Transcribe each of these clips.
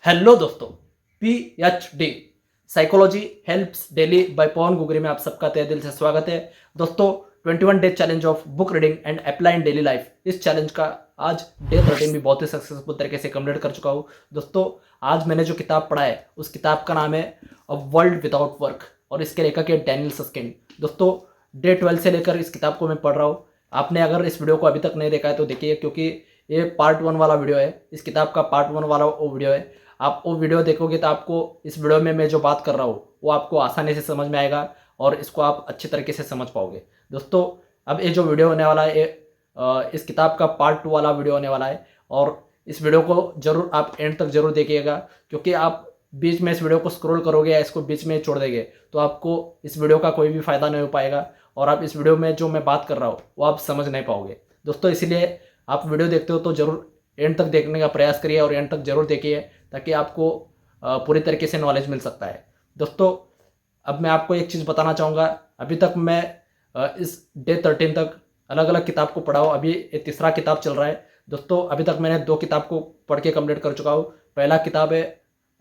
Hello दोस्तों, PhD psychology helps daily by Pavan Gugri में आप सबका तहे दिल से स्वागत है। दोस्तों 21 day challenge of book reading and apply in daily life, इस चैलेंज का आज डे 13 भी बहुत ही सक्सेसफुल तरीके से कंप्लीट कर चुका हूँ। दोस्तों आज मैंने जो किताब पढ़ा है उस किताब का नाम है अ वर्ल्ड विदाउट वर्क और इसके लेखक है डैनियल सस्किन। दोस्तों डे 12 से लेकर इस किताब को मैं पढ़ रहा हूँ। आपने अगर इस वीडियो को अभी तक नहीं देखा है तो देखिए, क्योंकि ये पार्ट 1 वाला वीडियो है, इस किताब का पार्ट 1 वाला वो वीडियो है। आप वो वीडियो देखोगे तो आपको इस वीडियो में मैं जो बात कर रहा हूँ वो आपको आसानी से समझ में आएगा और इसको आप अच्छे तरीके से समझ पाओगे। दोस्तों अब ये जो वीडियो होने वाला है इस किताब का पार्ट 2 वाला वीडियो होने वाला है और इस वीडियो को जरूर आप एंड तक जरूर देखिएगा, क्योंकि आप बीच में इस वीडियो को स्क्रॉल करोगे या इसको बीच में छोड़ देंगे तो आपको इस वीडियो का कोई भी फ़ायदा नहीं हो पाएगा और आप इस वीडियो में जो मैं बात कर रहा हूँ वो आप समझ नहीं पाओगे। दोस्तों इसीलिए आप वीडियो देखते हो तो ज़रूर एंड तक देखने का प्रयास करिए और एंड तक जरूर देखिए ताकि आपको पूरी तरीके से नॉलेज मिल सकता है। दोस्तों अब मैं आपको एक चीज़ बताना चाहूँगा, अभी तक मैं इस डे 13 तक अलग अलग किताब को पढ़ा हूँ। अभी ये तीसरा किताब चल रहा है। दोस्तों अभी तक मैंने 2 किताब को पढ़ के कंप्लीट कर चुका हूँ। पहला किताब है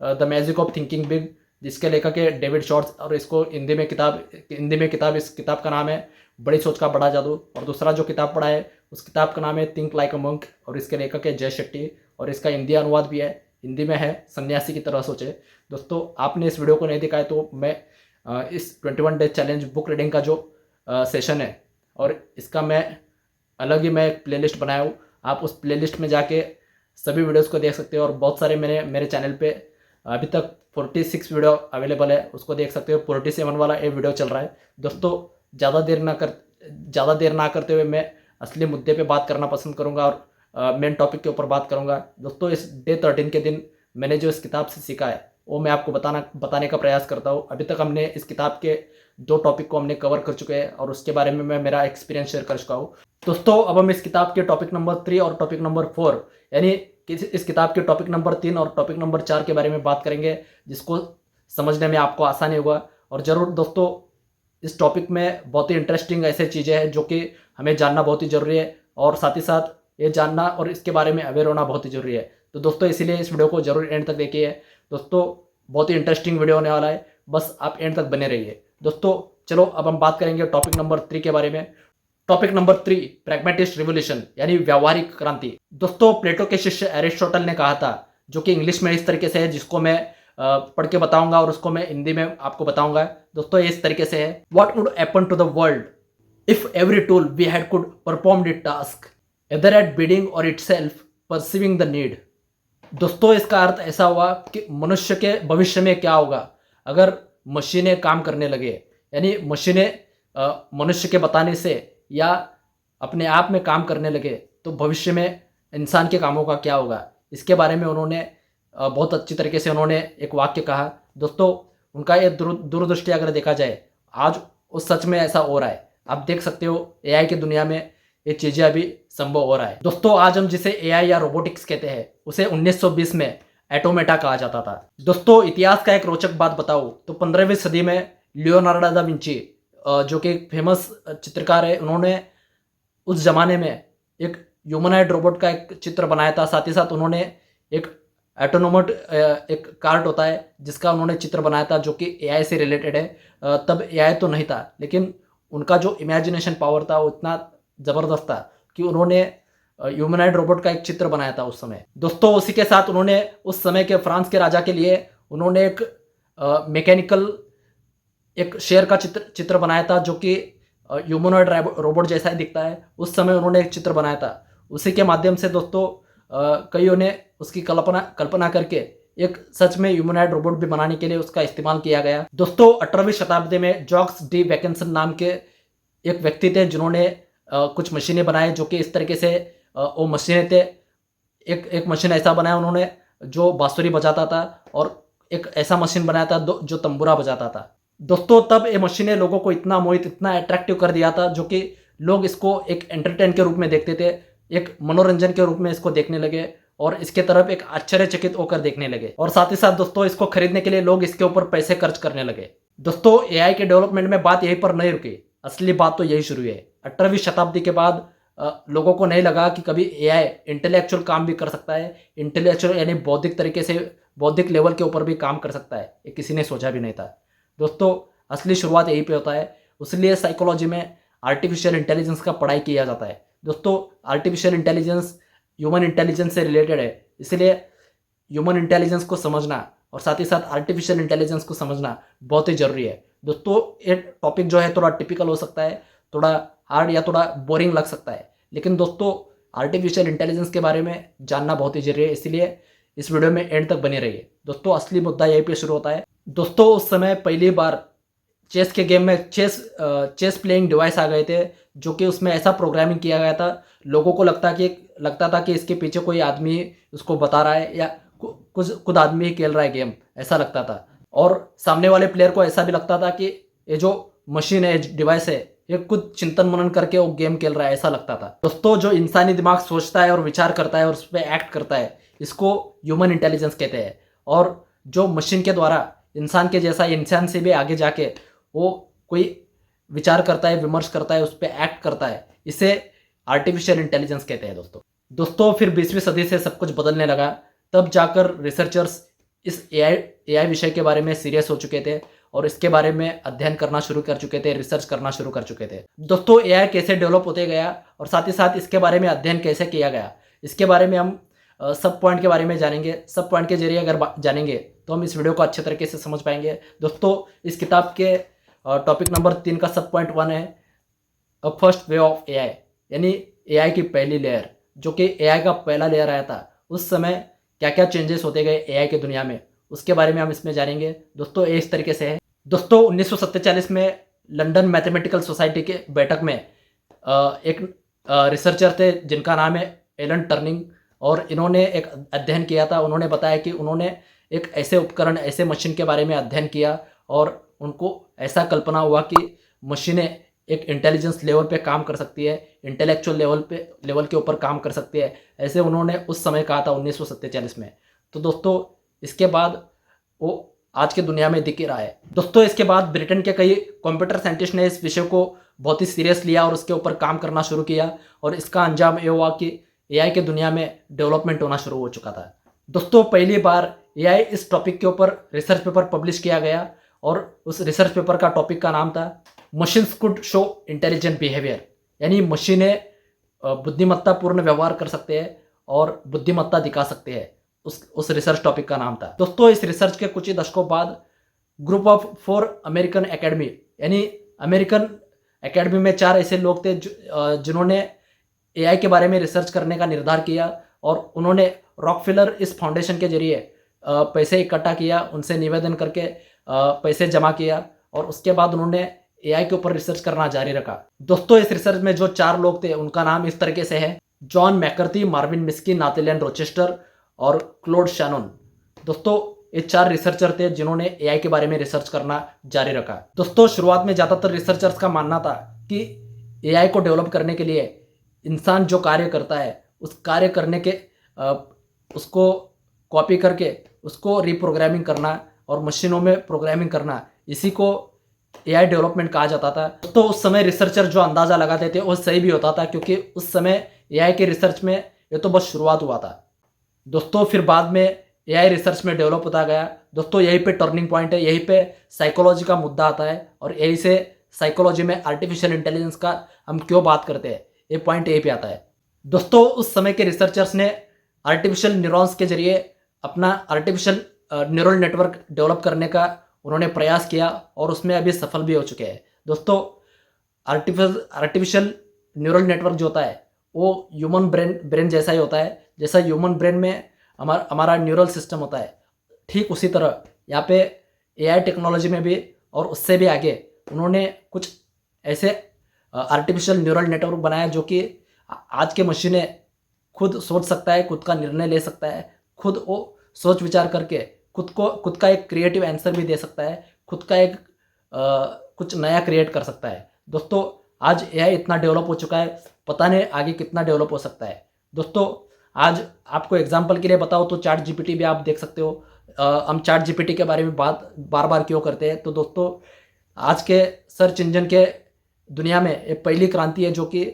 the magic of thinking big, जिसके लेखक है डेविड शॉर्ट्स और इसको हिंदी में किताब इस किताब का नाम है बड़ी सोच का बड़ा जादू। और दूसरा जो किताब पढ़ा है उस किताब का नाम है थिंक लाइक अ मंक और इसके लेखक है जय शेट्टी और इसका हिंदी अनुवाद भी है, हिंदी में है सन्यासी की तरह सोचे। दोस्तों आपने इस वीडियो को नहीं देखा है तो मैं इस 21 डे चैलेंज बुक रीडिंग का जो सेशन है और इसका मैं अलग ही मैं एक प्लेलिस्ट बनाया हूँ। आप उस प्लेलिस्ट में जाके सभी वीडियोस को देख सकते हो और बहुत सारे मेरे चैनल पे अभी तक 46 वीडियो अवेलेबल है, उसको देख सकते हो। 47 वाला ये वीडियो चल रहा है। दोस्तों ज़्यादा देर ना करते हुए मैं असली मुद्दे पे बात करना पसंद करूंगा और मेन टॉपिक के ऊपर बात करूंगा। दोस्तों इस डे 13 के दिन मैंने जो इस किताब से सीखा है वो मैं आपको बताने का प्रयास करता हूँ। अभी तक हमने इस किताब के 2 टॉपिक को हमने कवर कर चुके हैं और उसके बारे में मैं मेरा एक्सपीरियंस शेयर कर चुका हूँ। दोस्तों अब हम इस किताब के टॉपिक नंबर 3 और टॉपिक नंबर 4 यानी इस किताब के टॉपिक नंबर 3 और टॉपिक नंबर 4 के बारे में बात करेंगे, जिसको समझने में आपको आसानी होगा। और ज़रूर दोस्तों इस टॉपिक में बहुत ही इंटरेस्टिंग ऐसे चीज़ें हैं जो कि हमें जानना बहुत ही ज़रूरी है और साथ ही साथ ये जानना और इसके बारे में अवेयर होना बहुत ही ज़रूरी है। तो दोस्तों इसीलिए इस वीडियो को जरूर एंड तक देखिए। दोस्तों बहुत ही इंटरेस्टिंग वीडियो होने वाला है, बस आप एंड तक बने रहिए। दोस्तों चलो अब हम बात करेंगे टॉपिक नंबर 3 के बारे में। टॉपिक नंबर 3 प्रैग्मेटिस्ट रिवोल्यूशन यानी व्यावहारिक क्रांति। दोस्तों प्लेटो के शिष्य एरिस्टोटल ने कहा था, जो कि इंग्लिश में इस तरीके से है, जिसको मैं पढ़ के बताऊंगा और उसको मैं हिंदी में आपको बताऊंगा। दोस्तों ये इस तरीके से है, what would happen to the world if every tool we had could perform the task either at bidding or itself perceiving the need। दोस्तों इसका अर्थ ऐसा हुआ कि मनुष्य के भविष्य में क्या होगा अगर मशीनें काम करने लगे, यानी मशीनें मनुष्य के बताने से या अपने आप में काम करने लगे तो भविष्य में इंसान के कामों का क्या होगा। इसके बारे में उन्होंने बहुत अच्छी तरीके से उन्होंने एक वाक्य कहा। दोस्तों उनका ये दूरदृष्टि अगर देखा जाए आज उस सच में ऐसा हो रहा है। आप देख सकते हो AI की दुनिया में ये चीज़ें अभी संभव हो रहा है। दोस्तों आज हम जिसे AI या रोबोटिक्स कहते हैं उसे 1920 में एटोमेटा कहा जाता था। दोस्तों इतिहास का एक रोचक बात बताऊं तो 15वीं सदी में लियोनार्डो दा विंची जो कि एक फेमस चित्रकार है, उन्होंने उस जमाने में एक ह्यूमनॉइड रोबोट का एक चित्र बनाया था। साथ ही साथ उन्होंने एक एटोनोमट एक कार्ट होता है जिसका उन्होंने चित्र बनाया था जो कि AI से रिलेटेड है। तब AI तो नहीं था, लेकिन उनका जो इमेजिनेशन पावर था वो इतना ज़बरदस्त था कि उन्होंने ह्यूमनॉइड रोबोट का एक चित्र बनाया था उस समय। दोस्तों उसी के साथ उन्होंने उस समय के फ्रांस के राजा के लिए उन्होंने एक मैकेनिकल एक शेर का चित्र बनाया था जो कि ह्यूमनॉइड रोबोट जैसा ही दिखता है। उस समय उन्होंने एक चित्र बनाया था। उसी के माध्यम से दोस्तों कईयों ने उसकी कल्पना करके एक सच में ह्यूमनॉइड रोबोट भी बनाने के लिए उसका इस्तेमाल किया गया। दोस्तों 18वीं शताब्दी में जॉक्स डी वैकेंसन नाम के एक व्यक्ति थे जिन्होंने कुछ मशीनें बनाए जो कि इस तरीके से वो मशीनें थे। एक मशीन ऐसा बनाया उन्होंने जो बांसुरी बजाता था और एक ऐसा मशीन बनाया था जो तंबूरा बजाता था। दोस्तों तब ये मशीनें लोगों को इतना मोहित इतना अट्रैक्टिव कर दिया था जो कि लोग इसको एक एंटरटेन के रूप में देखते थे, एक मनोरंजन के रूप में इसको देखने लगे और इसके तरफ एक आश्चर्यचकित होकर देखने लगे। और साथ ही साथ दोस्तों इसको खरीदने के लिए लोग इसके ऊपर पैसे खर्च करने लगे। दोस्तों AI के डेवलपमेंट में बात यहीं पर नहीं रुकी, असली बात तो यही शुरू है। 18वीं शताब्दी के बाद लोगों को नहीं लगा कि कभी AI इंटेलेक्चुअल काम भी कर सकता है। इंटेलेक्चुअल यानी बौद्धिक तरीके से बौद्धिक लेवल के ऊपर भी काम कर सकता है, ये किसी ने सोचा भी नहीं था। दोस्तों असली शुरुआत यहीं पे होता है, इसलिए साइकोलॉजी में आर्टिफिशियल इंटेलिजेंस का पढ़ाई किया जाता है। दोस्तों आर्टिफिशियल इंटेलिजेंस ह्यूमन इंटेलिजेंस से रिलेटेड है, इसलिए ह्यूमन इंटेलिजेंस को समझना और साथ ही साथ आर्टिफिशियल इंटेलिजेंस को समझना बहुत ही जरूरी है। दोस्तों ये टॉपिक जो है थोड़ा टिपिकल हो सकता है, थोड़ा हार्ड या थोड़ा बोरिंग लग सकता है, लेकिन दोस्तों आर्टिफिशियल इंटेलिजेंस के बारे में जानना बहुत ही जरूरी है, इसलिए इस वीडियो में एंड तक बने रहिए। दोस्तों असली मुद्दा यहीं पे शुरू होता है। दोस्तों उस समय पहली बार चेस के गेम में चेस प्लेइंग डिवाइस आ गए थे, जो कि उसमें ऐसा प्रोग्रामिंग किया गया था, लोगों को लगता था कि इसके पीछे कोई आदमी उसको बता रहा है या खुद आदमी ही खेल रहा है गेम, ऐसा लगता था। और सामने वाले प्लेयर को ऐसा भी लगता था कि ये जो मशीन है, डिवाइस है, ये खुद चिंतन मनन करके वो गेम खेल रहा है, ऐसा लगता था। दोस्तों जो इंसानी दिमाग सोचता है और विचार करता है और उस पर एक्ट करता है, इसको ह्यूमन इंटेलिजेंस कहते हैं। और जो मशीन के द्वारा इंसान के जैसा, इंसान से भी आगे जाके वो कोई विचार करता है, विमर्श करता है, उस पर एक्ट करता है, इसे आर्टिफिशियल इंटेलिजेंस कहते हैं। दोस्तों फिर 20वीं सदी से सब कुछ बदलने लगा, तब जाकर रिसर्चर्स इस एआई विषय के बारे में सीरियस हो चुके थे और इसके बारे में अध्ययन करना शुरू कर चुके थे, रिसर्च करना शुरू कर चुके थे। दोस्तों एआई कैसे डेवलप होते गया और साथ ही साथ इसके बारे में अध्ययन कैसे किया गया, इसके बारे में हम सब पॉइंट के बारे में जानेंगे। सब पॉइंट के जरिए अगर जानेंगे तो हम इस वीडियो को अच्छे तरीके से समझ पाएंगे। दोस्तों इस किताब के टॉपिक नंबर 3 का सब पॉइंट 1 है a first way of AI, यानी एआई की पहली लेयर, जो कि एआई का पहला लेयर आया था, उस समय क्या क्या चेंजेस होते गए एआई के दुनिया में, उसके बारे में हम इसमें जानेंगे। दोस्तों ये इस तरीके से है। दोस्तों 1947 में लंदन मैथमेटिकल सोसाइटी के बैठक में एक रिसर्चर थे जिनका नाम है एलन टर्निंग, और इन्होंने एक अध्ययन किया था। उन्होंने बताया कि उन्होंने एक ऐसे उपकरण, ऐसे मशीन के बारे में अध्ययन किया और उनको ऐसा कल्पना हुआ कि मशीनें एक इंटेलिजेंस लेवल पे काम कर सकती है, इंटेलेक्चुअल लेवल के ऊपर काम कर सकती है, ऐसे उन्होंने उस समय कहा था 1947 में। तो दोस्तों इसके बाद वो आज की दुनिया में दिख ही रहा है। दोस्तों इसके बाद ब्रिटेन के कई कंप्यूटर साइंटिस्ट ने इस विषय को बहुत ही सीरियस लिया और उसके ऊपर काम करना शुरू किया, और इसका अंजाम ये हुआ कि एआई के दुनिया में डेवलपमेंट होना शुरू हो चुका था। दोस्तों पहली बार एआई इस टॉपिक के ऊपर रिसर्च पेपर पब्लिश किया गया, और उस रिसर्च पेपर का टॉपिक का नाम था machines could show intelligent behaviour, यानी मशीनें बुद्धिमत्तापूर्ण व्यवहार कर सकते हैं और बुद्धिमत्ता दिखा सकते हैं। उस रिसर्च टॉपिक का नाम था। दोस्तों इस रिसर्च के कुछ ही दशकों बाद ग्रुप ऑफ 4 अमेरिकन एकेडमी, यानी अमेरिकन एकेडमी में 4 ऐसे लोग थे जिन्होंने एआई के बारे में रिसर्च करने का निर्धार किया, और उन्होंने रॉकफेलर इस फाउंडेशन के जरिए पैसे इकट्ठा किया, उनसे निवेदन करके पैसे जमा किया, और उसके बाद उन्होंने एआई के ऊपर रिसर्च करना जारी रखा। दोस्तों इस रिसर्च में जो 4 लोग थे उनका नाम इस तरीके से है: जॉन मैकर्थी, मार्विन मिस्की, नाथानियल रोचेस्टर और क्लोड शैनन। दोस्तों ये 4 रिसर्चर थे जिन्होंने एआई के बारे में रिसर्च करना जारी रखा। दोस्तों शुरुआत में ज़्यादातर रिसर्चर्स का मानना था कि एआई को डेवलप करने के लिए इंसान जो कार्य करता है उस कार्य करने के उसको कॉपी करके उसको रिप्रोग्रामिंग करना और मशीनों में प्रोग्रामिंग करना, इसी को एआई डेवलपमेंट कहा जाता था। तो उस समय रिसर्चर जो अंदाज़ा लगाते थे वो सही भी होता था, क्योंकि उस समय एआई के रिसर्च में ये तो बस शुरुआत हुआ था। दोस्तों फिर बाद में एआई रिसर्च में डेवलप होता गया। दोस्तों यहीं पे टर्निंग पॉइंट है, यहीं पे साइकोलॉजी का मुद्दा आता है, और यहीं से साइकोलॉजी में आर्टिफिशियल इंटेलिजेंस का हम क्यों बात करते हैं, ये पॉइंट यहीं पे आता है। दोस्तों उस समय के रिसर्चर्स ने आर्टिफिशियल न्यूरॉन्स के जरिए अपना आर्टिफिशियल न्यूरल नेटवर्क डेवलप करने का उन्होंने प्रयास किया, और उसमें अभी सफल भी हो चुके हैं। दोस्तों आर्टिफिशियल न्यूरल नेटवर्क जो होता है वो ह्यूमन ब्रेन जैसा ही होता है। जैसा ह्यूमन ब्रेन में हमारा न्यूरल सिस्टम होता है, ठीक उसी तरह यहाँ पे एआई टेक्नोलॉजी में भी और उससे भी आगे उन्होंने कुछ ऐसे आर्टिफिशियल न्यूरल नेटवर्क बनाया जो कि आज के मशीनें खुद सोच सकता है, खुद का निर्णय ले सकता है, खुद वो सोच विचार करके खुद का एक क्रिएटिव आंसर भी दे सकता है, खुद का एक कुछ नया क्रिएट कर सकता है। दोस्तों आज एआई इतना डेवलप हो चुका है, पता नहीं आगे कितना डेवलप हो सकता है। दोस्तों आज आपको एग्जांपल के लिए बताओ तो चैट जीपीटी भी आप देख सकते हो। हम चैट जीपीटी के बारे में बात बार बार क्यों करते हैं, तो दोस्तों आज के सर्च इंजन के दुनिया में ये पहली क्रांति है जो कि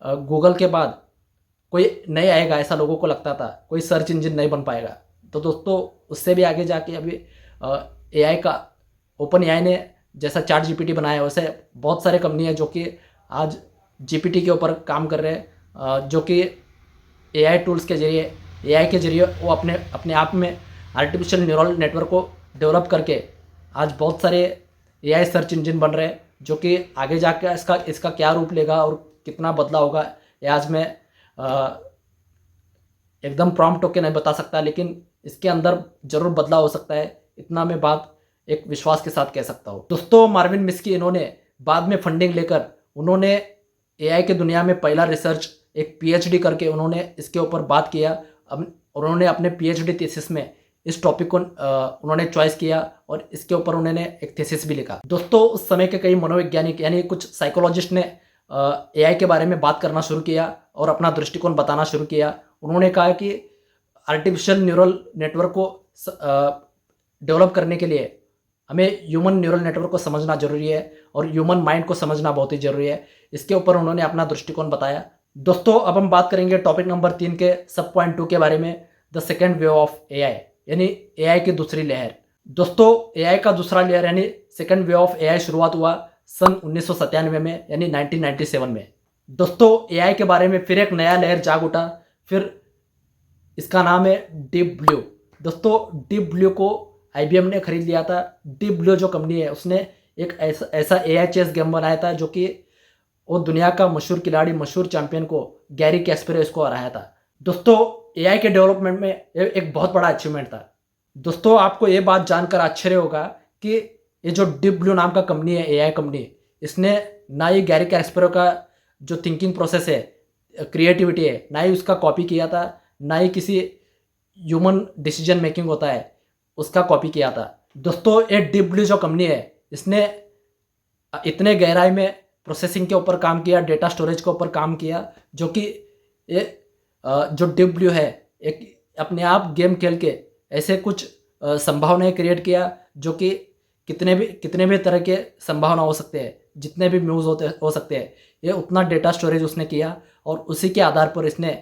गूगल के बाद कोई नहीं आएगा, ऐसा लोगों को लगता था, कोई सर्च इंजन नहीं बन पाएगा। तो दोस्तों उससे भी आगे जाके अभी एआई का ओपन एआई ने जैसा चैट जीपीटी बनाया वैसे बहुत सारे कंपनी है जो कि आज जीपीटी के ऊपर काम कर रहे हैं, जो कि एआई टूल्स के जरिए एआई के जरिए वो अपने अपने आप में आर्टिफिशियल न्यूरल नेटवर्क को डेवलप करके आज बहुत सारे एआई सर्च इंजन बन रहे हैं, जो कि आगे जाकर इसका क्या रूप लेगा और कितना बदला होगा ये आज मैं एकदम प्रॉम्प्ट होके नहीं बता सकता, लेकिन इसके अंदर जरूर बदलाव हो सकता है, इतना मैं बात एक विश्वास के साथ कह सकता हूँ। दोस्तों मार्विन मिस्की इन्होंने बाद में फंडिंग लेकर उन्होंने एआई के दुनिया में पहला रिसर्च एक पीएचडी करके उन्होंने इसके ऊपर बात किया। अब उन्होंने अपने पीएचडी थीसिस में इस टॉपिक को उन्होंने चॉइस किया और इसके ऊपर उन्होंने एक थीसिस भी लिखा। दोस्तों उस समय के कई मनोवैज्ञानिक यानी कुछ साइकोलॉजिस्ट ने एआई के बारे में बात करना शुरू किया और अपना दृष्टिकोण बताना शुरू किया। उन्होंने कहा कि आर्टिफिशियल न्यूरल नेटवर्क को डेवलप करने के लिए हमें ह्यूमन न्यूरल नेटवर्क को समझना जरूरी है और ह्यूमन माइंड को समझना बहुत ही जरूरी है। इसके ऊपर उन्होंने अपना दृष्टिकोण बताया। दोस्तों अब हम बात करेंगे टॉपिक नंबर 3 के सब पॉइंट 2 के बारे में, the second wave of AI यानी एआई की दूसरी लहर। दोस्तों एआई का दूसरा लेयर यानी सेकेंड वेव ऑफ एआई शुरुआत हुआ सन 1997 में यानी 1997 में। दोस्तों एआई के बारे में फिर एक नया लहर जाग उठा, फिर इसका नाम है डीप ब्लू। दोस्तों डीप ब्लू को आईबीएम ने खरीद लिया था। डीप ब्लू जो कंपनी है उसने एक ऐसा एआई चेस गेम बनाया था जो कि वो दुनिया का मशहूर खिलाड़ी मशहूर चैंपियन को गैरी कैस्परोव को हराया था। दोस्तों एआई के डेवलपमेंट में एक बहुत बड़ा अचीवमेंट था। दोस्तों आपको ये बात जानकर आश्चर्य होगा कि ये जो डीप ब्लू नाम का कंपनी है एआई कंपनी, इसने ना ही गैरी कैस्परोव का जो थिंकिंग प्रोसेस है, क्रिएटिविटी है, ना ही उसका कॉपी किया था, ना ही किसी ह्यूमन डिसीजन मेकिंग होता है उसका कॉपी किया था। दोस्तों ये डीप ब्लू जो कंपनी है इसने इतने गहराई में प्रोसेसिंग के ऊपर काम किया, डेटा स्टोरेज के ऊपर काम किया, जो कि ये जो डीप ब्लू है एक अपने आप गेम खेल के ऐसे कुछ संभावनाएं क्रिएट किया जो कि कितने भी तरह के संभावना हो सकते हैं, जितने भी मूव्स हो सकते हैं, ये उतना डेटा स्टोरेज उसने किया और उसी के आधार पर इसने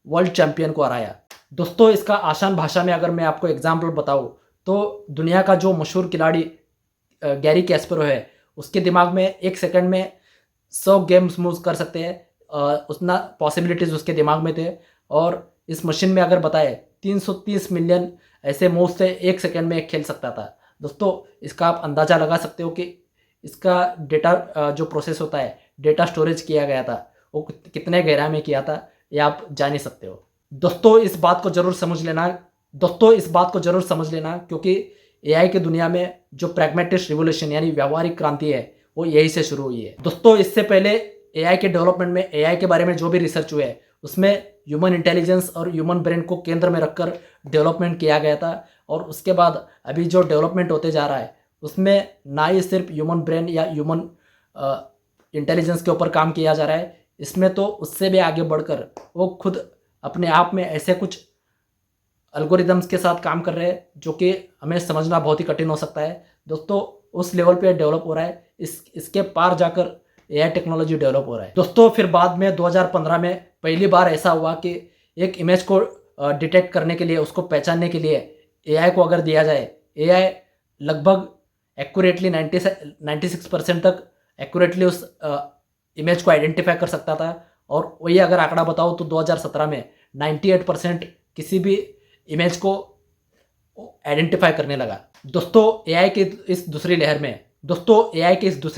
वर्ल्ड चैंपियन को हराया। दोस्तों इसका आसान भाषा में अगर मैं आपको एग्जाम्पल बताऊँ तो दुनिया का जो मशहूर खिलाड़ी गैरी कैस्परोव है उसके दिमाग में एक सेकंड में 100 गेम्स मूव कर सकते हैं, उतना पॉसिबिलिटीज़ उसके दिमाग में थे। और इस मशीन में अगर बताए 330 मिलियन ऐसे मूव्स थे, एक सेकंड में एक खेल सकता था। दोस्तों इसका आप अंदाज़ा लगा सकते हो कि इसका डेटा जो प्रोसेस होता है, डेटा स्टोरेज किया गया था, वो कितने गहराई में किया था, ये आप जान ही सकते हो। दोस्तों इस बात को जरूर समझ लेना क्योंकि एआई की दुनिया में जो प्रैग्मेटिस्ट रिवोल्यूशन यानी व्यावहारिक क्रांति है वो यही से शुरू हुई है। दोस्तों इससे पहले एआई के डेवलपमेंट में एआई के बारे में जो भी रिसर्च हुए उसमें ह्यूमन इंटेलिजेंस और ह्यूमन ब्रेन को केंद्र में रखकर डेवलपमेंट किया गया था। और उसके बाद अभी जो डेवलपमेंट होते जा रहा है उसमें ना ही सिर्फ ह्यूमन ब्रेन या ह्यूमन इंटेलिजेंस के ऊपर काम किया जा रहा है, इसमें तो उससे भी आगे बढ़कर वो खुद अपने आप में ऐसे कुछ एल्गोरिदम्स के साथ काम कर रहे हैं जो कि हमें समझना बहुत ही कठिन हो सकता है। दोस्तों उस लेवल पे डेवलप हो रहा है, इसके पार जाकर एआई टेक्नोलॉजी डेवलप हो रहा है। दोस्तों फिर बाद में 2015 में पहली बार ऐसा हुआ कि एक इमेज को डिटेक्ट करने के लिए, उसको पहचानने के लिए एआई को अगर दिया जाए, एआई लगभग एक्यूरेटली 96% तक एक्यूरेटली उस इमेज को आइडेंटिफाई कर सकता था। और वही अगर आंकड़ा बताओ तो 2017 में 98% किसी भी इमेज को आइडेंटिफाई करने लगा। दोस्तों एआई की इस दूसरी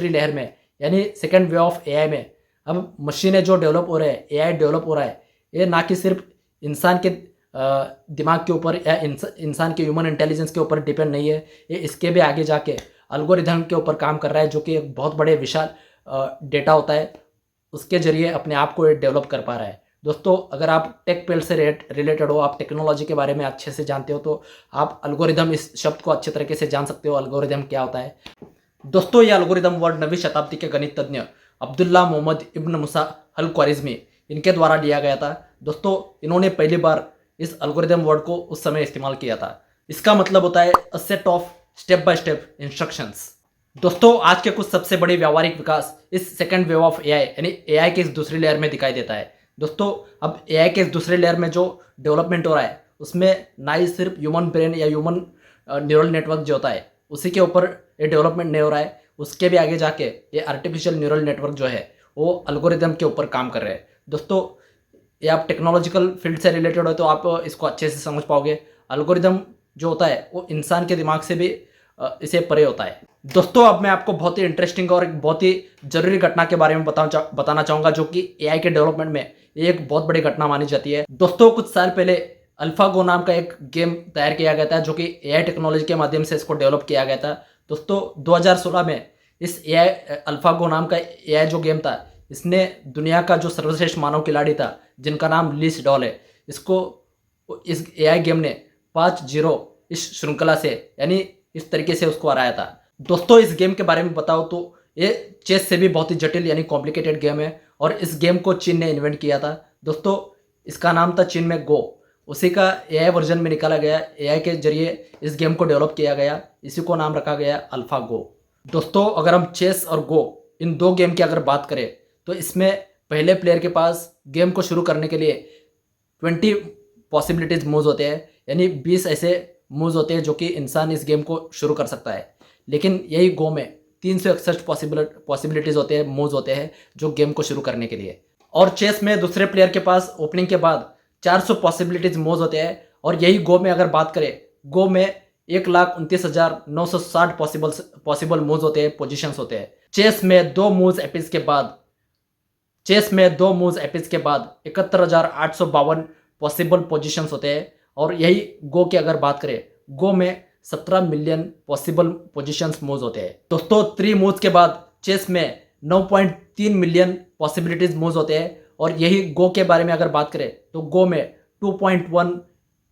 लहर में यानी सेकेंड वे ऑफ एआई में अब मशीनें जो डेवलप हो रहे हैं, एआई डेवलप हो रहा है, ये ना कि सिर्फ इंसान के दिमाग के ऊपर या इंसान के ह्यूमन इंटेलिजेंस के ऊपर डिपेंड नहीं है, ये इसके भी आगे जाके एल्गोरिथम के ऊपर काम कर रहा है जो कि एक बहुत बड़े विशाल डेटा होता है, उसके जरिए अपने आप को डेवलप कर पा रहा है। दोस्तों अगर आप टेक फील्ड से रिलेटेड हो, आप टेक्नोलॉजी के बारे में अच्छे से जानते हो तो आप एल्गोरिदम इस शब्द को अच्छे तरीके से जान सकते हो, एल्गोरिदम क्या होता है। दोस्तों ये एल्गोरिदम वर्ड 9वीं शताब्दी के गणित तज्ञ अब्दुल्ला मोहम्मद इब्न मूसा अल ख्वारिज़मी इनके द्वारा लिया गया था। दोस्तों इन्होंने पहली बार इस एल्गोरिदम वर्ड को उस समय इस्तेमाल किया था। इसका मतलब होता है a set of step by step instructions. दोस्तों आज के कुछ सबसे बड़ी व्यावहारिक विकास इस सेकेंड वेव ऑफ एआई यानी एआई के इस दूसरी लेयर में दिखाई देता है। दोस्तों अब एआई के इस दूसरे लेयर में जो डेवलपमेंट हो रहा है उसमें ना ही सिर्फ ह्यूमन ब्रेन या ह्यूमन न्यूरल नेटवर्क जो होता है उसी के ऊपर ये डेवलपमेंट नहीं हो रहा है, उसके भी आगे जाके ये आर्टिफिशियल न्यूरल नेटवर्क जो है वो अल्गोरिदम के ऊपर काम कर रहे हैं। दोस्तों ये आप टेक्नोलॉजिकल फील्ड से रिलेटेड हो तो आप इसको अच्छे से समझ पाओगे। अल्गोरिदम जो होता है वो इंसान के दिमाग से भी इसे परे होता है। दोस्तों अब मैं आपको बहुत ही इंटरेस्टिंग और एक बहुत ही जरूरी घटना के बारे में बताना चाहूँगा जो कि एआई के डेवलपमेंट में एक बहुत बड़ी घटना मानी जाती है। दोस्तों कुछ साल पहले अल्फागो नाम का एक गेम तैयार किया गया था जो कि एआई टेक्नोलॉजी के माध्यम से इसको डेवलप किया गया था। दोस्तों 2016 में इस एआई अल्फागो नाम का एआई जो गेम था इसने दुनिया का जो सर्वश्रेष्ठ मानव खिलाड़ी था जिनका नाम ली सेडॉल है, इसको इस एआई गेम ने 5-0 इस श्रृंखला से यानी इस तरीके से उसको हराया था। दोस्तों इस गेम के बारे में बताओ तो ये चेस से भी बहुत ही जटिल यानी कॉम्प्लिकेटेड गेम है और इस गेम को चीन ने इन्वेंट किया था। दोस्तों इसका नाम था चीन में गो, उसी का एआई वर्जन में निकाला गया, एआई के जरिए इस गेम को डेवलप किया गया, इसी को नाम रखा गया अल्फा गो। दोस्तों अगर हम चेस और गो इन दो गेम की अगर बात करें तो इसमें पहले प्लेयर के पास गेम को शुरू करने के लिए 20 पॉसिबिलिटीज मूव्स होते हैं, यानी 20 ऐसे मूव्स होते हैं जो कि इंसान इस गेम को शुरू कर सकता है। लेकिन यही गो में 361 पॉसिबिलिटीज होते हैं, मूव्स होते हैं जो गेम को शुरू करने के लिए। और चेस में दूसरे प्लेयर के पास ओपनिंग के बाद 400 पॉसिबिलिटीज मूव्स होते हैं और यही गो में अगर बात करें, गो में 1,29,960 पॉसिबल मूव्स होते हैं, पोजीशंस होते हैं। चेस में दो मूव्स एपिस के बाद 71,852 पॉसिबल पोजीशंस होते हैं और यही गो की अगर बात करें, गो में 17 मिलियन पॉसिबल पोजीशंस मूव्स होते हैं। दोस्तों 3 मूव्स के बाद चेस में 9.3 मिलियन पॉसिबिलिटीज मूव्स होते हैं और यही गो के बारे में अगर बात करें तो गो में 2.1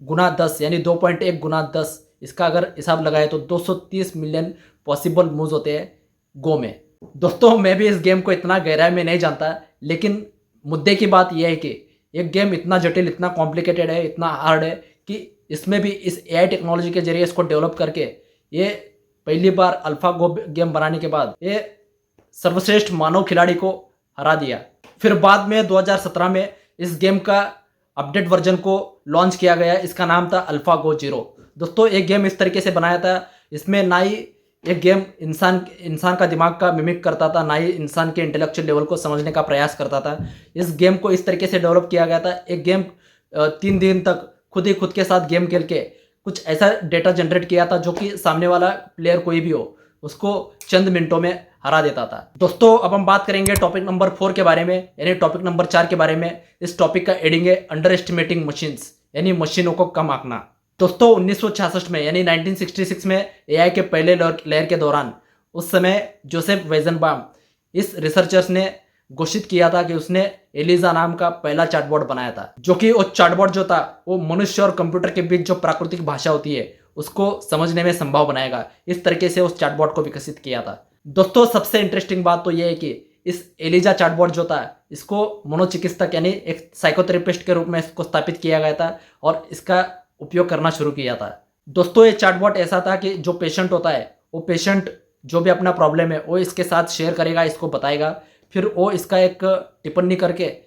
गुना 10 यानी 2.1 गुना 10 इसका अगर हिसाब लगाए तो 230 मिलियन पॉसिबल मूव्स होते हैं गो में। दोस्तों मैं भी इस गेम को इतना गहराई में नहीं जानता, लेकिन मुद्दे की बात यह है कि एक गेम इतना जटिल, इतना कॉम्प्लिकेटेड है, इतना हार्ड है कि इसमें भी इस एआई टेक्नोलॉजी के जरिए इसको डेवलप करके ये पहली बार अल्फा गो गेम बनाने के बाद ये सर्वश्रेष्ठ मानव खिलाड़ी को हरा दिया। फिर बाद में 2017 में इस गेम का अपडेट वर्जन को लॉन्च किया गया, इसका नाम था अल्फा गो 0। दोस्तों एक गेम इस तरीके से बनाया था, इसमें ना ही एक गेम इंसान का दिमाग का मिमिक करता था, ना ही इंसान के इंटेलेक्चुअल लेवल को समझने का प्रयास करता था। इस गेम को इस तरीके से डेवलप किया गया था, एक गेम 3 दिन तक खुद के साथ गेम खेल के कुछ ऐसा डेटा जनरेट किया था जो कि सामने वाला प्लेयर कोई भी हो उसको चंद मिनटों में हरा देता था। दोस्तों अब हम बात करेंगे टॉपिक नंबर 4 के बारे में, यानी टॉपिक नंबर 4 के बारे में। इस टॉपिक का हेडिंग है अंडर एस्टिमेटिंग मशीन्स, यानी मशीनों को कम आंकना। दोस्तों 1966 में यानी 1966 में एआई के पहले लहर के दौरान उस समय जोसेफ वेजनबाम इस रिसर्चर्स ने घोषित किया था कि उसने एलिजा नाम का पहला चैटबॉट बनाया था, जो कि वो चैटबॉट जो था वो मनुष्य और कंप्यूटर के बीच जो प्राकृतिक भाषा होती है उसको समझने में संभव बनाएगा। इस तरीके से उस चैटबॉट को विकसित किया था। दोस्तों सबसे इंटरेस्टिंग बात तो ये है कि इस एलिजा चैटबॉट जो था इसको मनोचिकित्सक यानी एक साइकोथेरेपिस्ट के रूप में इसको स्थापित किया गया था और इसका उपयोग करना शुरू किया था। दोस्तों ये चैटबॉट ऐसा था कि जो पेशेंट होता है वो पेशेंट जो भी अपना प्रॉब्लम है वो इसके साथ शेयर करेगा, इसको बताएगा, फिर वो इसका एक टिप्पणी करके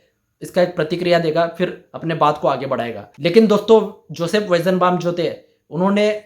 इसका एक प्रतिक्रिया देगा, फिर अपने बात को आगे बढ़ाएगा। लेकिन दोस्तों जोसेफ वेजनबाम जो थे उन्होंने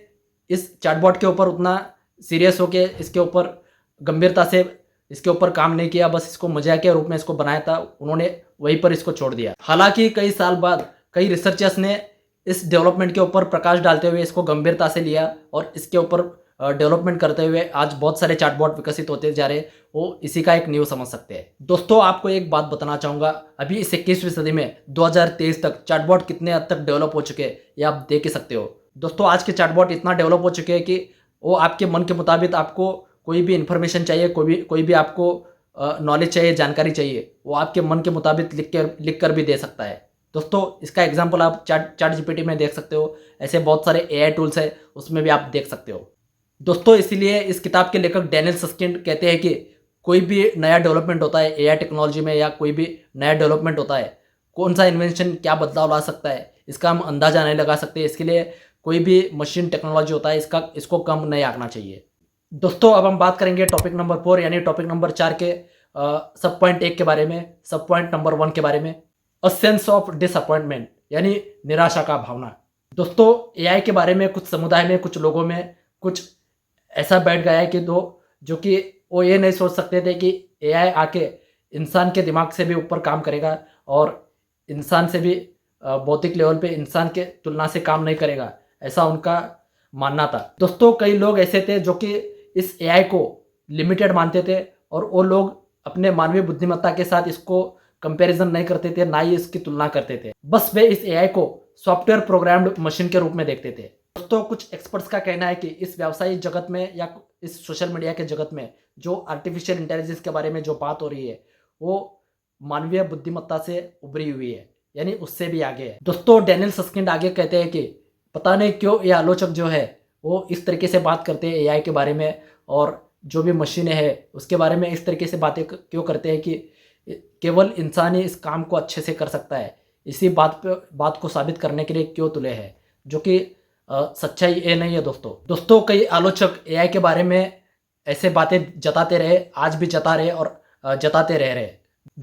इस चैटबॉट के ऊपर उतना सीरियस होके इसके ऊपर गंभीरता से इसके ऊपर काम नहीं किया, बस इसको मजाक के रूप में इसको बनाया था, उन्होंने वहीं पर इसको छोड़ दिया। हालांकि कई साल बाद कई रिसर्चर्स ने इस डेवलपमेंट के ऊपर प्रकाश डालते हुए इसको गंभीरता से लिया और इसके ऊपर डेवलपमेंट करते हुए आज बहुत सारे चैटबॉट विकसित होते जा रहे, वो इसी का एक न्यू समझ सकते हैं। दोस्तों आपको एक बात बताना चाहूँगा, अभी इस 21वीं सदी में 2023 तक चैटबॉट कितने हद तक डेवलप हो चुके हैं ये आप देख ही सकते हो। दोस्तों आज के चैटबॉट इतना डेवलप हो चुके हैं कि वो आपके मन के मुताबिक आपको कोई भी इन्फॉर्मेशन चाहिए, कोई भी आपको नॉलेज चाहिए, जानकारी चाहिए, वो आपके मन के मुताबिक लिख कर भी दे सकता है। दोस्तों इसका एग्जाम्पल आप चैट जीपीटी में देख सकते हो, ऐसे बहुत सारे एआई टूल्स है उसमें भी आप देख सकते हो। दोस्तों इसीलिए इस किताब के लेखक डैनियल सस्किंड कहते हैं कि कोई भी नया डेवलपमेंट होता है एआई टेक्नोलॉजी में या कोई भी नया डेवलपमेंट होता है, कौन सा इन्वेंशन क्या बदलाव ला सकता है इसका हम अंदाजा नहीं लगा सकते। इसके लिए कोई भी मशीन टेक्नोलॉजी होता है इसको कम नहीं आंकना चाहिए। दोस्तों अब हम बात करेंगे टॉपिक नंबर 4 यानी टॉपिक नंबर 4 के सब पॉइंट 1 के बारे में, सब पॉइंट नंबर 1 के बारे में, अ सेंस ऑफ डिसअपॉइंटमेंट यानी निराशा का भावना। दोस्तों एआई के बारे में कुछ समुदाय में कुछ लोगों में कुछ ऐसा बैठ गया है कि जो कि वो ये नहीं सोच सकते थे कि एआई आके इंसान के दिमाग से भी ऊपर काम करेगा और इंसान से भी भौतिक लेवल पे इंसान के तुलना से काम नहीं करेगा, ऐसा उनका मानना था। दोस्तों कई लोग ऐसे थे जो कि इस एआई को लिमिटेड मानते थे और वो लोग अपने मानवीय बुद्धिमत्ता के साथ इसको कंपैरिजन नहीं करते थे, ना ही इसकी तुलना करते थे। बस वे इस एआई को सॉफ्टवेयर प्रोग्राम्ड मशीन के रूप में देखते थे। दोस्तों कुछ एक्सपर्ट्स का कहना है कि इस व्यावसायिक जगत में या इस सोशल मीडिया के जगत में जो आर्टिफिशियल इंटेलिजेंस के बारे में जो बात हो रही है वो मानवीय बुद्धिमत्ता से उभरी हुई है, यानी उससे भी आगे है। दोस्तों डैनियल सस्किंड आगे कहते हैं कि पता नहीं क्यों ये आलोचक जो है वो इस तरीके से बात करते हैं एआई के बारे में और जो भी मशीनें हैं उसके बारे में इस तरीके से बातें क्यों करते हैं कि केवल इंसान ही इस काम को अच्छे से कर सकता है। इसी बात को साबित करने के लिए क्यों तुले हैं, जो कि सच्चाई ये नहीं है। दोस्तों कई आलोचक एआई के बारे में ऐसे बातें जताते रहे, आज भी जता रहे और जताते रह रहे।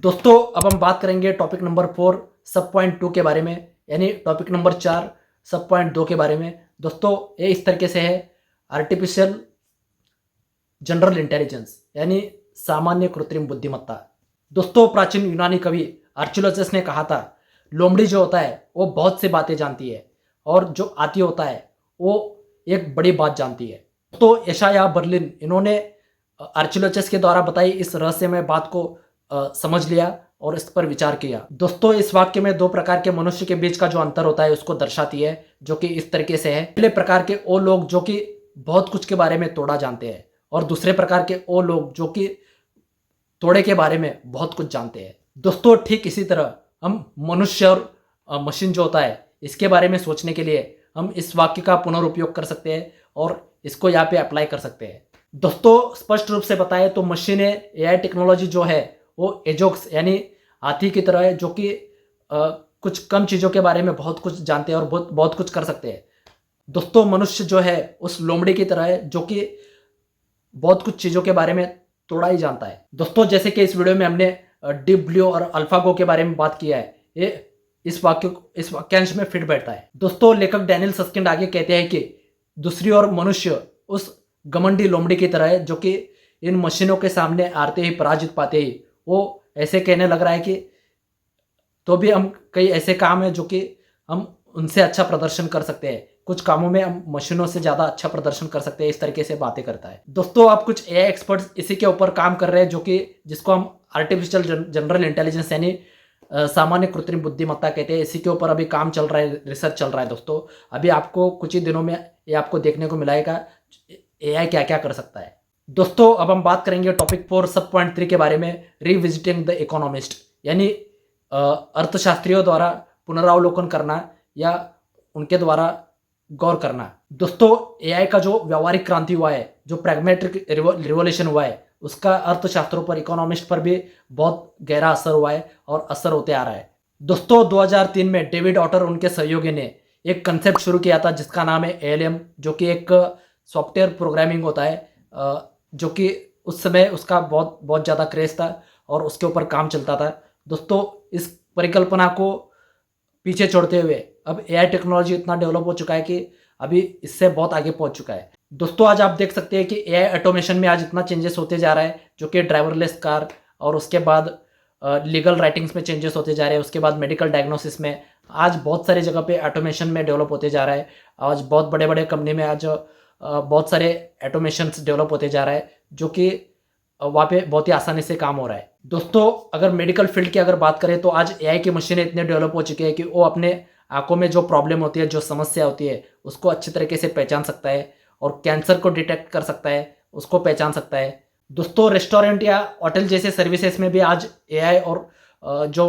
दोस्तों अब हम बात करेंगे टॉपिक नंबर 4 सब पॉइंट 2 के बारे में, यानी टॉपिक नंबर 4 सब पॉइंट 2 के बारे में। दोस्तों ये इस तरीके से है, आर्टिफिशियल जनरल इंटेलिजेंस यानी सामान्य कृत्रिम बुद्धिमत्ता। दोस्तों प्राचीन यूनानी कवि आर्चुलस ने कहा था लोमड़ी जो होता है वो बहुत सी बातें जानती है और जो आती होता है वो एक बड़ी बात जानती है। तो यशाया बर्लिन इन्होंने आर्चुलस के द्वारा बताई इस रहस्यमय बात को समझ लिया और इस पर विचार किया। दोस्तों इस वाक्य में 2 प्रकार के मनुष्य के बीच का जो अंतर होता है उसको दर्शाती है, जो कि इस तरीके से है। पहले प्रकार के वो लोग जो कि बहुत कुछ के बारे में थोड़ा जानते हैं और दूसरे प्रकार के वो लोग जो कि थोड़े के बारे में बहुत कुछ जानते हैं। दोस्तों ठीक इसी तरह हम मनुष्य और मशीन जो होता है इसके बारे में सोचने के लिए हम इस वाक्य का पुनरुपयोग कर सकते हैं और इसको यहाँ पे अप्लाई कर सकते हैं। दोस्तों स्पष्ट रूप से बताएं तो मशीनें एआई टेक्नोलॉजी जो है वो एजोक्स यानी हाथी की तरह है, जो कि कुछ कम चीज़ों के बारे में बहुत कुछ जानते हैं और बहुत कुछ कर सकते हैं। दोस्तों मनुष्य जो है उस लोमड़ी की तरह है जो कि बहुत कुछ चीज़ों के बारे में थोड़ा ही जानता है। दोस्तों जैसे कि इस वीडियो में हमने डीप ब्लू और अल्फागो के बारे में बात किया है, ये इस वाक्यांश में फिट बैठता है। दोस्तों लेखक डैनियल सस्किंड आगे कहते हैं कि दूसरी ओर मनुष्य उस घमंडी लोमड़ी की तरह है जो कि इन मशीनों के सामने आते ही पराजित पाते ही वो ऐसे कहने लग रहा है कि तो भी हम कई ऐसे काम है जो कि हम उनसे अच्छा प्रदर्शन कर सकते हैं, कुछ कामों में हम मशीनों से ज़्यादा अच्छा प्रदर्शन कर सकते हैं, इस तरीके से बातें करता है। दोस्तों अब कुछ एआई एक्सपर्ट्स इसी के ऊपर काम कर रहे हैं, जो कि जिसको हम आर्टिफिशियल जनरल इंटेलिजेंस यानी सामान्य कृत्रिम बुद्धिमत्ता कहते हैं। इसी के ऊपर अभी काम चल रहा है, रिसर्च चल रहा है। दोस्तों अभी आपको कुछ ही दिनों में ये आपको देखने को मिलेगा एआई क्या क्या कर सकता है। दोस्तों अब हम बात करेंगे टॉपिक 4 सब पॉइंट 3 के बारे में, रिविजिटिंग द इकोनॉमिस्ट यानी अर्थशास्त्रियों द्वारा पुनरावलोकन करना या उनके द्वारा गौर करना। दोस्तों एआई का जो व्यावहारिक क्रांति हुआ है, जो प्रैग्मेटिक रिवोल्यूशन हुआ है, उसका अर्थशास्त्रों पर, इकोनॉमिस्ट पर भी बहुत गहरा असर हुआ है और असर होते आ रहा है। दोस्तों 2003 में डेविड ऑटर उनके सहयोगी ने एक कंसेप्ट शुरू किया था जिसका नाम है एएलएम, जो कि एक सॉफ्टवेयर प्रोग्रामिंग होता है, जो कि उस समय उसका बहुत ज़्यादा क्रेज था और उसके ऊपर काम चलता था। दोस्तों इस परिकल्पना को पीछे छोड़ते हुए अब एआई टेक्नोलॉजी इतना डेवलप हो चुका है कि अभी इससे बहुत आगे पहुंच चुका है। दोस्तों आज आप देख सकते हैं कि एआई ऑटोमेशन में आज इतना चेंजेस होते जा रहा है, जो कि ड्राइवरलेस कार और उसके बाद लीगल राइटिंग्स में चेंजेस होते जा रहे हैं, उसके बाद मेडिकल डायग्नोसिस में आज बहुत सारी जगह पे ऑटोमेशन में डेवलप होते जा रहा है। आज बहुत बड़े बड़े कंपनी में आज बहुत सारे ऑटोमेशंस डेवलप होते जा रहा है, जो कि वहाँ पे बहुत ही आसानी से काम हो रहा है। दोस्तों अगर मेडिकल फील्ड की अगर बात करें तो आज एआई की मशीनें इतने डेवलप हो चुकी है कि वो अपने आंखों में जो प्रॉब्लम होती है, जो समस्या होती है, उसको अच्छी तरीके से पहचान सकता है और कैंसर को डिटेक्ट कर सकता है, उसको पहचान सकता है। दोस्तों रेस्टोरेंट या होटल जैसे सर्विसेज में भी आज एआई और जो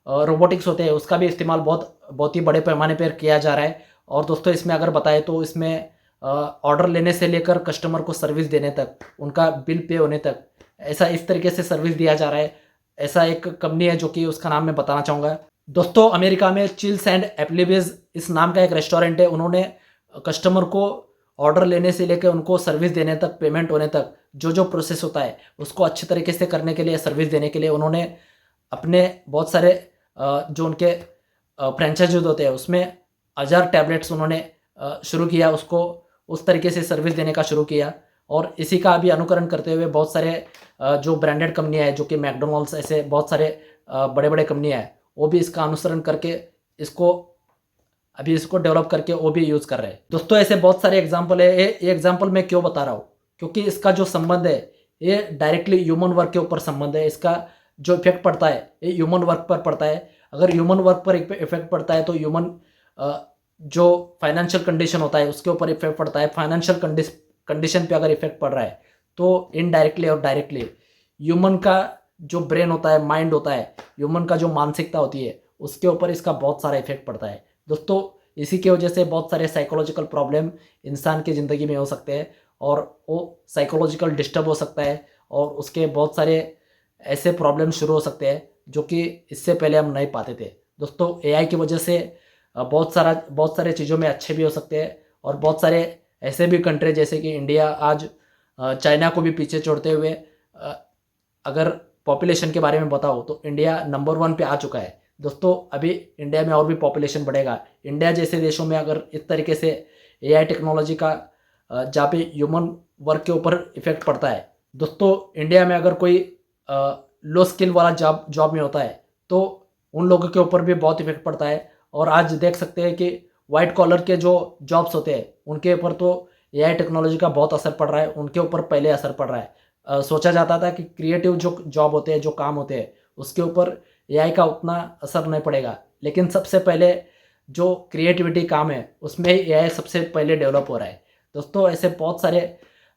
रोबोटिक्स होते हैं उसका भी इस्तेमाल बहुत ही बड़े पैमाने पर किया जा रहा है। और दोस्तों इसमें अगर बताएं तो इसमें ऑर्डर लेने से लेकर कस्टमर को सर्विस देने तक, उनका बिल पे होने तक, ऐसा इस तरीके से सर्विस दिया जा रहा है। ऐसा एक कंपनी है जो कि उसका नाम मैं बताना चाहूँगा। दोस्तों अमेरिका में चिल्स एंड एप्लीबेज इस नाम का एक रेस्टोरेंट है, उन्होंने कस्टमर को ऑर्डर लेने से लेकर उनको सर्विस देने तक, पेमेंट होने तक जो प्रोसेस होता है उसको अच्छे तरीके से करने के लिए, सर्विस देने के लिए उन्होंने अपने बहुत सारे जो उनके फ्रेंचाइज होते हैं उसमें 1000 टैबलेट्स उन्होंने शुरू किया, उसको उस तरीके से सर्विस देने का शुरू किया। और इसी का अभी अनुकरण करते हुए बहुत सारे जो ब्रांडेड कंपनियां हैं, जो कि मैकडोनल्ड्स, ऐसे बहुत सारे बड़े बड़े कंपनियां हैं, वो भी इसका अनुसरण करके इसको डेवलप करके वो भी यूज़ कर रहे हैं। दोस्तों ऐसे बहुत सारे एग्जाम्पल है। ये एग्जाम्पल मैं क्यों बता रहा हूँ, क्योंकि इसका जो संबंध है ये डायरेक्टली ह्यूमन वर्क के ऊपर संबंध है। इसका जो इफेक्ट पड़ता है ये ह्यूमन वर्क पर पड़ता है। अगर ह्यूमन वर्क पर इफेक्ट पड़ता है तो ह्यूमन जो फाइनेंशियल कंडीशन होता है उसके ऊपर इफेक्ट पड़ता है। फाइनेंशियल कंडीशन पे अगर इफेक्ट पड़ रहा है तो इनडायरेक्टली और डायरेक्टली ह्यूमन का जो ब्रेन होता है, माइंड होता है, ह्यूमन का जो मानसिकता होती है, उसके ऊपर इसका बहुत सारा इफेक्ट पड़ता है। दोस्तों इसी की वजह से बहुत सारे साइकोलॉजिकल प्रॉब्लम इंसान की ज़िंदगी में हो सकते हैं और वो साइकोलॉजिकल डिस्टर्ब हो सकता है और उसके बहुत सारे ऐसे प्रॉब्लम शुरू हो सकते हैं जो कि इससे पहले हम नहीं पाते थे। दोस्तों एआई की वजह से बहुत सारे चीज़ों में अच्छे भी हो सकते हैं और बहुत सारे ऐसे भी कंट्री जैसे कि इंडिया आज चाइना को भी पीछे छोड़ते हुए अगर पॉपुलेशन के बारे में बताओ तो इंडिया नंबर 1 पे आ चुका है। दोस्तों अभी इंडिया में और भी पॉपुलेशन बढ़ेगा। इंडिया जैसे देशों में अगर इस तरीके से एआई टेक्नोलॉजी का जहाँ पे ह्यूमन वर्क के ऊपर इफेक्ट पड़ता है, दोस्तों इंडिया में अगर कोई लो स्किल वाला जॉब में होता है तो उन लोगों के ऊपर भी बहुत इफेक्ट पड़ता है। और आज देख सकते हैं कि वाइट कॉलर के जो जॉब्स होते हैं उनके ऊपर तो एआई टेक्नोलॉजी का बहुत असर पड़ रहा है, उनके ऊपर पहले असर पड़ रहा है। सोचा जाता था कि क्रिएटिव जो जॉब होते हैं, जो काम होते हैं, उसके ऊपर एआई का उतना असर नहीं पड़ेगा, लेकिन सबसे पहले जो क्रिएटिविटी काम है उसमें एआई सबसे पहले डेवलप हो रहा है। दोस्तों ऐसे बहुत सारे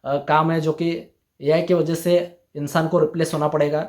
काम है जो कि एआई की वजह से इंसान को रिप्लेस होना पड़ेगा,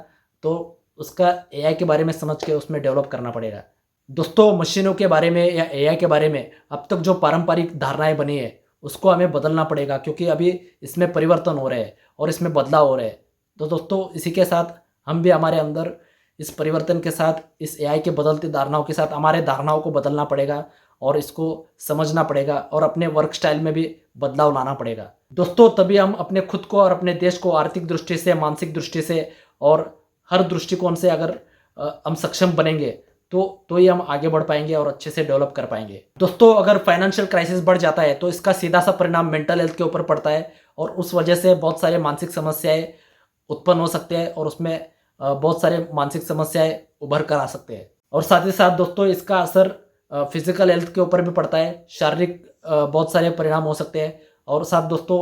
तो उसका एआई के बारे में समझ के उसमें डेवलप करना पड़ेगा। दोस्तों मशीनों के बारे में या एआई के बारे में अब तक जो पारंपरिक धारणाएं बनी है उसको हमें बदलना पड़ेगा, क्योंकि अभी इसमें परिवर्तन हो रहे हैं और इसमें बदलाव हो रहे हैं। तो दोस्तों इसी के साथ हम भी हमारे अंदर इस परिवर्तन के साथ, इस एआई के बदलती धारणाओं के साथ हमारे धारणाओं को बदलना पड़ेगा और इसको समझना पड़ेगा और अपने वर्क स्टाइल में भी बदलाव लाना पड़ेगा। दोस्तों तभी हम अपने खुद को और अपने देश को आर्थिक दृष्टि से, मानसिक दृष्टि से और हर दृष्टिकोण से अगर हम सक्षम बनेंगे तो ही हम आगे बढ़ पाएंगे और अच्छे से डेवलप कर पाएंगे। दोस्तों अगर फाइनेंशियल क्राइसिस बढ़ जाता है तो इसका सीधा सा परिणाम मेंटल हेल्थ के ऊपर पड़ता है और उस वजह से बहुत सारे मानसिक समस्याएं उत्पन्न हो सकते हैं और उसमें बहुत सारे मानसिक समस्याएं उभर कर आ सकते हैं। और साथ ही साथ दोस्तों इसका असर फिजिकल हेल्थ के ऊपर भी पड़ता है, शारीरिक बहुत सारे परिणाम हो सकते हैं। और साथ दोस्तों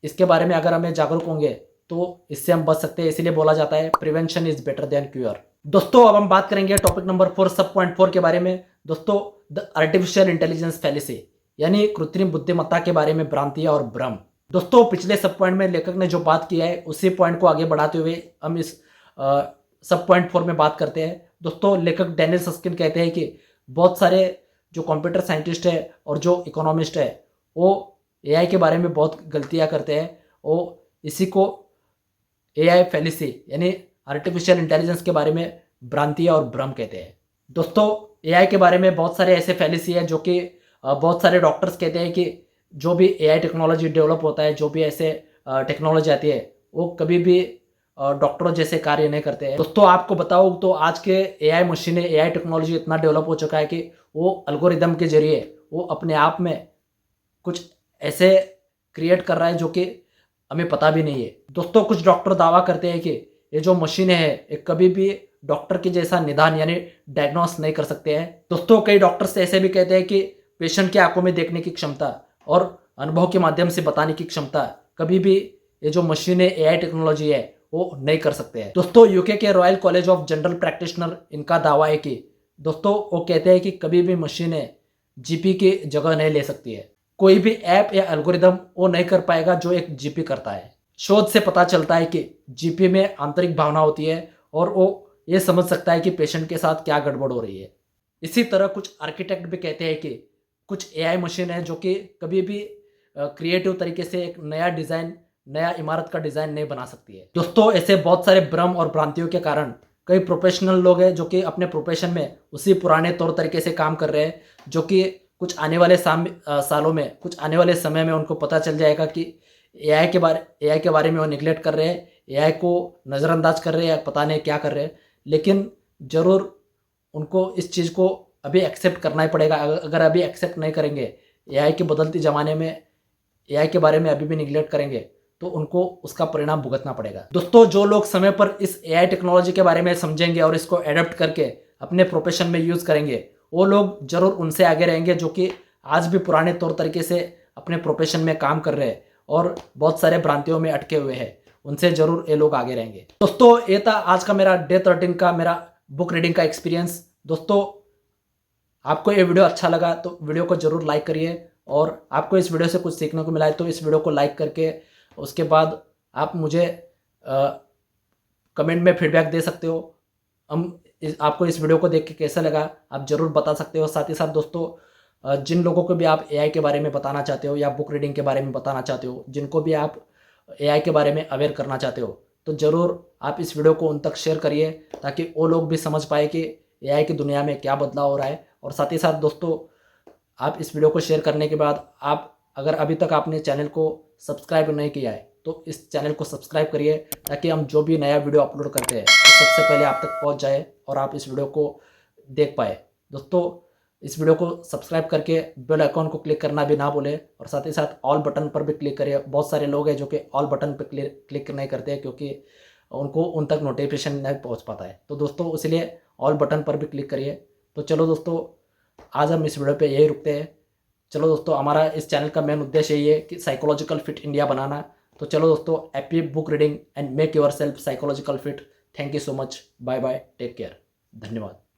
इसके बारे में अगर हमें जागरूक होंगे तो इससे हम बच सकते हैं, इसीलिए बोला जाता है prevention is better than cure. दोस्तों अब हम बात करेंगे टॉपिक नंबर 4 सब पॉइंट 4 के बारे में। दोस्तों द आर्टिफिशियल इंटेलिजेंस फैलेसी, यानी कृत्रिम बुद्धिमत्ता के बारे में भ्रांतियां और भ्रम। दोस्तों पिछले सब पॉइंट में लेखक ने जो बात किया है उसी पॉइंट को आगे बढ़ाते हुए हम इस सब पॉइंट 4 में बात करते हैं। दोस्तों लेखक डैनियल सस्किन कहते हैं कि बहुत सारे जो कंप्यूटर साइंटिस्ट है और जो इकोनॉमिस्ट है वो एआई के बारे में बहुत गलतियां करते हैं। वो इसी को एआई फैलेसी यानी आर्टिफिशियल इंटेलिजेंस के बारे में भ्रांतियां और भ्रम कहते हैं। दोस्तों एआई के बारे में बहुत सारे ऐसे फैलेसी है जो कि बहुत सारे डॉक्टर्स कहते हैं कि जो भी एआई टेक्नोलॉजी डेवलप होता है, जो भी ऐसे टेक्नोलॉजी आती है, वो कभी भी डॉक्टरों जैसे कार्य नहीं करते हैं। दोस्तों आपको बताऊं तो आज के एआई मशीनें, एआई टेक्नोलॉजी इतना डेवलप हो चुका है कि वो एल्गोरिदम के जरिए वो अपने आप में कुछ ऐसे क्रिएट कर रहा है जो कि हमें पता भी नहीं है। दोस्तों कुछ डॉक्टर दावा करते हैं कि ये जो मशीनें हैं ये कभी भी डॉक्टर के जैसा निदान यानी डायग्नोस नहीं कर सकते हैं। दोस्तों कई डॉक्टर्स ऐसे भी कहते हैं कि पेशेंट की आंखों में देखने की क्षमता और अनुभव के माध्यम से बताने की क्षमता कभी भी ये जो मशीनें, एआई टेक्नोलॉजी है, वो नहीं कर सकते हैं। दोस्तों यूके के royal college of general practitioner, इनका दावा है कि दोस्तों वो कहते हैं कि कभी भी मशीनें जीपी की जगह नहीं ले सकती है। कोई भी ऐप या एल्गोरिदम वो नहीं कर पाएगा जो एक जीपी करता है। शोध से पता चलता है कि जीपी में आंतरिक भावना होती है और वो ये समझ सकता है कि पेशेंट के साथ क्या गड़बड़ हो रही है। इसी तरह कुछ आर्किटेक्ट भी कहते हैं कि कुछ एआई मशीन है जो कि कभी भी क्रिएटिव तरीके से एक नया डिज़ाइन, नया इमारत का डिज़ाइन नहीं बना सकती है। दोस्तों ऐसे बहुत सारे भ्रम और भ्रांतियों के कारण कई प्रोफेशनल लोग हैं जो कि अपने प्रोफेशन में उसी पुराने तौर तरीके से काम कर रहे हैं, जो कि कुछ आने वाले सालों में, कुछ आने वाले समय में उनको पता चल जाएगा कि एआई के बारे में वो निगलेक्ट कर रहे हैं, एआई को नज़रअंदाज कर रहे हैं या पता नहीं क्या कर रहे हैं। लेकिन ज़रूर उनको इस चीज़ को अभी एक्सेप्ट करना ही पड़ेगा। अगर अभी एक्सेप्ट नहीं करेंगे, एआई के बदलते ज़माने में एआई के बारे में अभी भी निगलेक्ट करेंगे, तो उनको उसका परिणाम भुगतना पड़ेगा। दोस्तों, जो लोग समय पर इस एआई टेक्नोलॉजी के बारे में समझेंगे और इसको एडप्ट करके अपने प्रोफेशन में यूज़ करेंगे, वो लोग जरूर उनसे आगे रहेंगे जो कि आज भी पुराने तौर तरीके से अपने प्रोफेशन में काम कर रहे हैं और बहुत सारे भ्रांतियों में अटके हुए हैं। उनसे जरूर ये लोग आगे रहेंगे। दोस्तों, ये था आज का मेरा डे 13 का मेरा बुक रीडिंग का एक्सपीरियंस। दोस्तों, आपको ये वीडियो अच्छा लगा तो वीडियो को जरूर लाइक करिए, और आपको इस वीडियो से कुछ सीखने को मिला है तो इस वीडियो को लाइक करके उसके बाद आप मुझे कमेंट में फीडबैक दे सकते हो। आपको इस वीडियो को देख के कैसा लगा आप ज़रूर बता सकते हो। साथ ही साथ दोस्तों, जिन लोगों को भी आप एआई के बारे में बताना चाहते हो या बुक रीडिंग के बारे में बताना चाहते हो, जिनको भी आप एआई के बारे में अवेयर करना चाहते हो, तो ज़रूर आप इस वीडियो को उन तक शेयर करिए ताकि वो लोग भी समझ पाए कि एआई की दुनिया में क्या बदलाव हो रहा है। और साथ ही साथ दोस्तों, आप इस वीडियो को शेयर करने के बाद आप अगर अभी तक आपने चैनल को सब्सक्राइब नहीं किया है तो इस चैनल को सब्सक्राइब करिए ताकि हम जो भी नया वीडियो अपलोड करते हैं तो सबसे पहले आप तक पहुंच जाए और आप इस वीडियो को देख पाए। दोस्तों, इस वीडियो को सब्सक्राइब करके बेल आइकॉन को क्लिक करना भी ना भूलें, और साथ ही साथ ऑल बटन पर भी क्लिक करिए। बहुत सारे लोग हैं जो कि ऑल बटन पर क्लिक नहीं करते हैं क्योंकि उनको उन तक नोटिफिकेशन नहीं पहुँच पाता है। तो दोस्तों, इसलिए ऑल बटन पर भी क्लिक करिए। तो चलो दोस्तों, आज हम इस वीडियो पे यही रुकते हैं। चलो दोस्तों, हमारा इस चैनल का मेन उद्देश्य यही है कि साइकोलॉजिकल फिट इंडिया बनाना। तो चलो दोस्तों, happy book reading and make yourself psychological fit. Thank you so much. Bye bye, take care, धन्यवाद।